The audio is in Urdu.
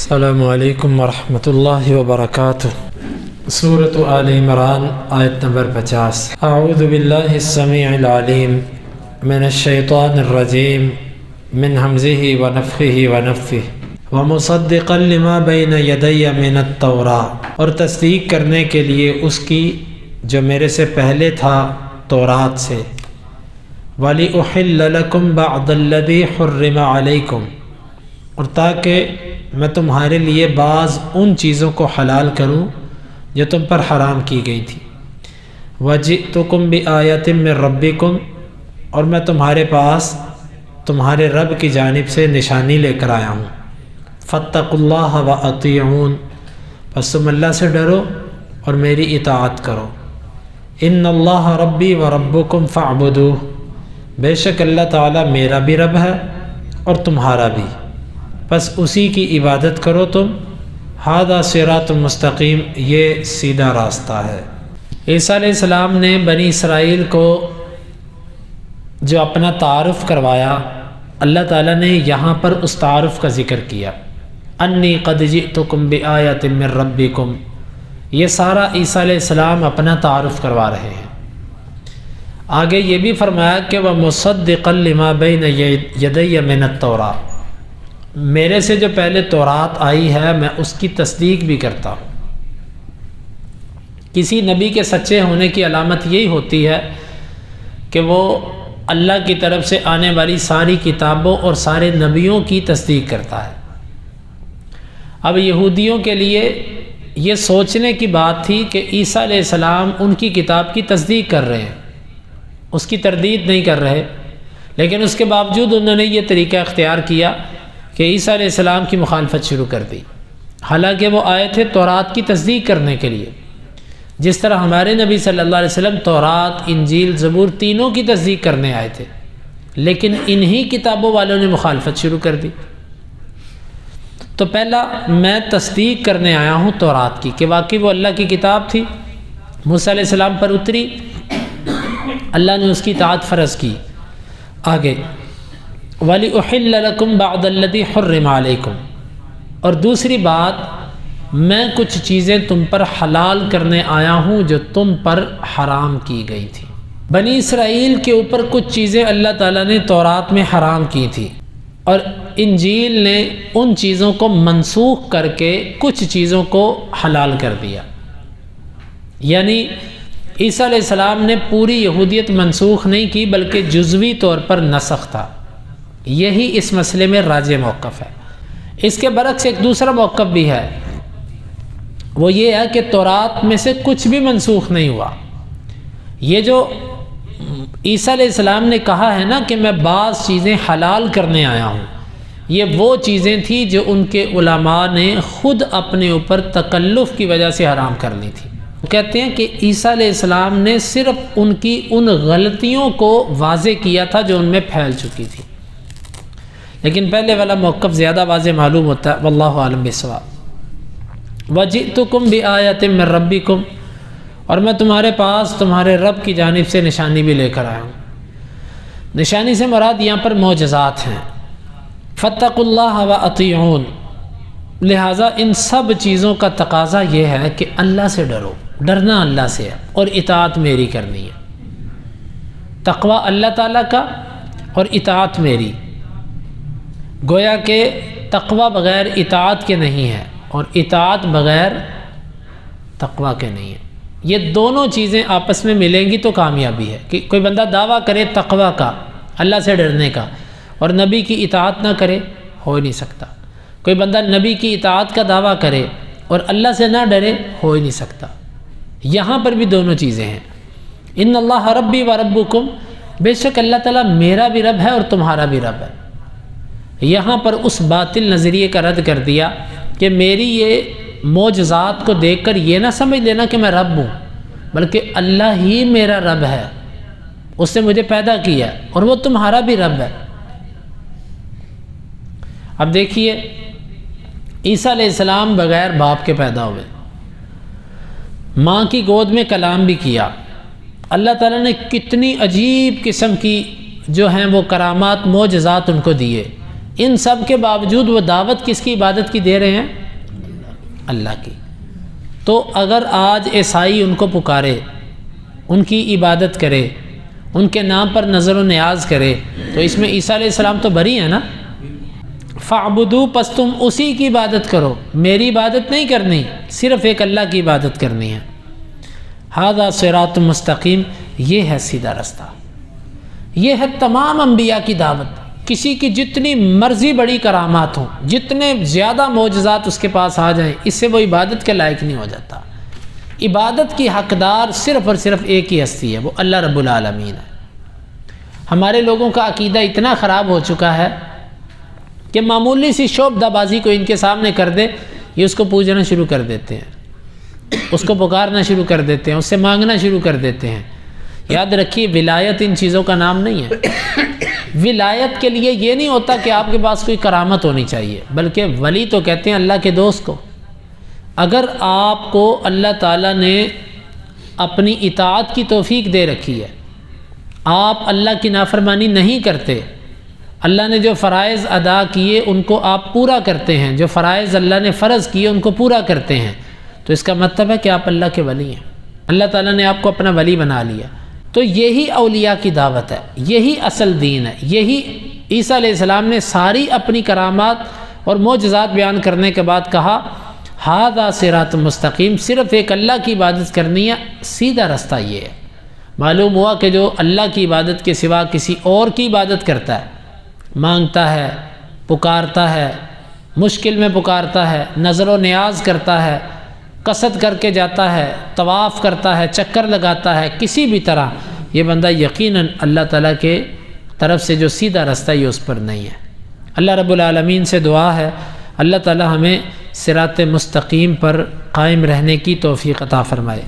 السلام علیکم ورحمۃ اللہ وبرکاتہ۔ سورۃ آل عمران آیت نمبر 50۔ اعوذ باللہ السمیع العلیم من الشیطان الرجیم من ہمزہ ونفخہ ونفثہ ومصدقا لما بین یدی من التوراۃ، اور تصدیق کرنے کے لیے اس کی جو میرے سے پہلے تھا تورات سے، وَلِأُحِلَّ لَكُمْ بَعْضَ الَّذِي حُرِّمَ عَلَيْكُمْ، اور تاکہ میں تمہارے لیے بعض ان چیزوں کو حلال کروں جو تم پر حرام کی گئی تھی۔ وَجِئْتُكُمْ بِآیَةٍ مِّن رَبِّكُمْ، اور میں تمہارے پاس تمہارے رب کی جانب سے نشانی لے کر آیا ہوں۔ فَاتَّقُوا اللَّهَ وَأَطِیعُونِ، پس تم اللہ سے ڈرو اور میری اطاعت کرو۔ ان اللہ ربی و ربکم فاعبدوہ، بے شک اللہ تعالیٰ میرا بھی رب ہے اور تمہارا بھی، پس اسی کی عبادت کرو تم۔ ھذا صراط مستقیم، یہ سیدھا راستہ ہے۔ عیسیٰ علیہ السلام نے بنی اسرائیل کو جو اپنا تعارف کروایا، اللہ تعالیٰ نے یہاں پر اس تعارف کا ذکر کیا، انی قد جئتکم بآیۃ من ربکم۔ یہ سارا عیسیٰ علیہ السلام اپنا تعارف کروا رہے ہیں۔ آگے یہ بھی فرمایا کہ وَمُصَدِّقًا لِمَا بَيْنَ يَدَيَّ مِنَ التَّوْرَاۃ، میرے سے جو پہلے تورات آئی ہے میں اس کی تصدیق بھی کرتا ہوں۔ کسی نبی کے سچے ہونے کی علامت یہی ہوتی ہے کہ وہ اللہ کی طرف سے آنے والی ساری کتابوں اور سارے نبیوں کی تصدیق کرتا ہے۔ اب یہودیوں کے لیے یہ سوچنے کی بات تھی کہ عیسیٰ علیہ السلام ان کی کتاب کی تصدیق کر رہے ہیں، اس کی تردید نہیں کر رہے، لیکن اس کے باوجود انہوں نے یہ طریقہ اختیار کیا کہ عیسیٰ علیہ السلام کی مخالفت شروع کر دی، حالانکہ وہ آئے تھے تورات کی تصدیق کرنے کے لیے، جس طرح ہمارے نبی صلی اللہ علیہ وسلم تورات، انجیل، زبور تینوں کی تصدیق کرنے آئے تھے، لیکن انہی کتابوں والوں نے مخالفت شروع کر دی۔ تو پہلا میں تصدیق کرنے آیا ہوں تورات کی کہ واقعی وہ اللہ کی کتاب تھی، موسیٰ علیہ السلام پر اتری، اللہ نے اس کی اطاعت فرض کی۔ آگے وَلِأُحِلَّ لَكُمْ بَعْضَ الَّذِي حُرِّمَ عَلَيْكُمْ، اور دوسری بات میں کچھ چیزیں تم پر حلال کرنے آیا ہوں جو تم پر حرام کی گئی تھی۔ بنی اسرائیل کے اوپر کچھ چیزیں اللہ تعالیٰ نے تورات میں حرام کی تھی، اور انجیل نے ان چیزوں کو منسوخ کر کے کچھ چیزوں کو حلال کر دیا۔ یعنی عیسیٰ علیہ السلام نے پوری یہودیت منسوخ نہیں کی بلکہ جزوی طور پر نسخ تھا۔ یہی اس مسئلے میں راجح موقف ہے۔ اس کے برعکس ایک دوسرا موقف بھی ہے، وہ یہ ہے کہ تورات میں سے کچھ بھی منسوخ نہیں ہوا۔ یہ جو عیسیٰ علیہ السلام نے کہا ہے نا کہ میں بعض چیزیں حلال کرنے آیا ہوں، یہ وہ چیزیں تھیں جو ان کے علماء نے خود اپنے اوپر تکلف کی وجہ سے حرام کر لی تھی۔ وہ کہتے ہیں کہ عیسیٰ علیہ السلام نے صرف ان کی ان غلطیوں کو واضح کیا تھا جو ان میں پھیل چکی تھی، لیکن پہلے والا موقف زیادہ واضح معلوم ہوتا ہے۔ واللہ اعلم بالصواب۔ وَجِئْتُكُمْ بِآیَةٍ مِّن رَبِّكُمْ، اور میں تمہارے پاس تمہارے رب کی جانب سے نشانی بھی لے کر آیا ہوں۔ نشانی سے مراد یہاں پر معجزات ہیں۔ فَاتَّقُوا اللَّهَ وَأَطِیعُونِ، لہٰذا ان سب چیزوں کا تقاضا یہ ہے کہ اللہ سے ڈرو، ڈرنا اللہ سے ہے اور اطاعت میری کرنی ہے۔ تقوی اللہ تعالیٰ کا اور اطاعت میری، گویا کہ تقوی بغیر اطاعت کے نہیں ہے اور اطاعت بغیر تقوی کے نہیں ہے۔ یہ دونوں چیزیں آپس میں ملیں گی تو کامیابی ہے۔ کہ کوئی بندہ دعویٰ کرے تقوی کا، اللہ سے ڈرنے کا، اور نبی کی اطاعت نہ کرے، ہو ہی نہیں سکتا۔ کوئی بندہ نبی کی اطاعت کا دعویٰ کرے اور اللہ سے نہ ڈرے، ہو ہی نہیں سکتا۔ یہاں پر بھی دونوں چیزیں ہیں۔ ان اللہ ربی و ربکم، بے شک اللہ تعالیٰ میرا بھی رب ہے اور تمہارا بھی رب ہے۔ یہاں پر اس باطل نظریے کا رد کر دیا کہ میری یہ معجزات کو دیکھ کر یہ نہ سمجھ لینا کہ میں رب ہوں، بلکہ اللہ ہی میرا رب ہے، اس نے مجھے پیدا کیا اور وہ تمہارا بھی رب ہے۔ اب دیکھیے عیسیٰ علیہ السلام بغیر باپ کے پیدا ہوئے، ماں کی گود میں کلام بھی کیا، اللہ تعالیٰ نے کتنی عجیب قسم کی جو ہیں وہ کرامات، معجزات ان کو دیے، ان سب کے باوجود وہ دعوت کس کی عبادت کی دے رہے ہیں؟ اللہ کی۔ تو اگر آج عیسائی ان کو پکارے، ان کی عبادت کرے، ان کے نام پر نظر و نیاز کرے، تو اس میں عیسیٰ علیہ السلام تو بری ہیں نا۔ فَاعْبُدُوا، پس تم اسی کی عبادت کرو، میری عبادت نہیں کرنی، صرف ایک اللہ کی عبادت کرنی ہے۔ ھذا صراط مستقیم، یہ ہے سیدھا رستہ، یہ ہے تمام انبیاء کی دعوت۔ کسی کی جتنی مرضی بڑی کرامات ہوں، جتنے زیادہ معجزات اس کے پاس آ جائیں، اس سے وہ عبادت کے لائق نہیں ہو جاتا۔ عبادت کی حقدار صرف اور صرف ایک ہی ہستی ہے، وہ اللہ رب العالمین ہے۔ ہمارے لوگوں کا عقیدہ اتنا خراب ہو چکا ہے کہ معمولی سی شعبدہ بازی کو ان کے سامنے کر دے، یہ اس کو پوجنا شروع کر دیتے ہیں، اس کو پکارنا شروع کر دیتے ہیں، اس سے مانگنا شروع کر دیتے ہیں۔ یاد رکھیے، ولایت ان چیزوں کا نام نہیں ہے۔ ولایت کے لیے یہ نہیں ہوتا کہ آپ کے پاس کوئی کرامت ہونی چاہیے، بلکہ ولی تو کہتے ہیں اللہ کے دوست کو۔ اگر آپ کو اللہ تعالیٰ نے اپنی اطاعت کی توفیق دے رکھی ہے، آپ اللہ کی نافرمانی نہیں کرتے، اللہ نے جو فرائض ادا کیے ان کو آپ پورا کرتے ہیں، جو فرائض اللہ نے فرض کیے ان کو پورا کرتے ہیں، تو اس کا مطلب ہے کہ آپ اللہ کے ولی ہیں، اللہ تعالیٰ نے آپ کو اپنا ولی بنا لیا۔ تو یہی اولیاء کی دعوت ہے، یہی اصل دین ہے۔ یہی عیسیٰ علیہ السلام نے ساری اپنی کرامات اور معجزات بیان کرنے کے بعد کہا، ھذا صراط مستقیم، صرف ایک اللہ کی عبادت کرنی ہے، سیدھا رستہ یہ ہے۔ معلوم ہوا کہ جو اللہ کی عبادت کے سوا کسی اور کی عبادت کرتا ہے، مانگتا ہے، پکارتا ہے، مشکل میں پکارتا ہے، نظر و نیاز کرتا ہے، قصد کر کے جاتا ہے، طواف کرتا ہے، چکر لگاتا ہے، کسی بھی طرح، یہ بندہ یقیناً اللہ تعالیٰ کے طرف سے جو سیدھا رستہ یہ اس پر نہیں ہے۔ اللہ رب العالمین سے دعا ہے اللہ تعالیٰ ہمیں صراط مستقیم پر قائم رہنے کی توفیق عطا فرمائے۔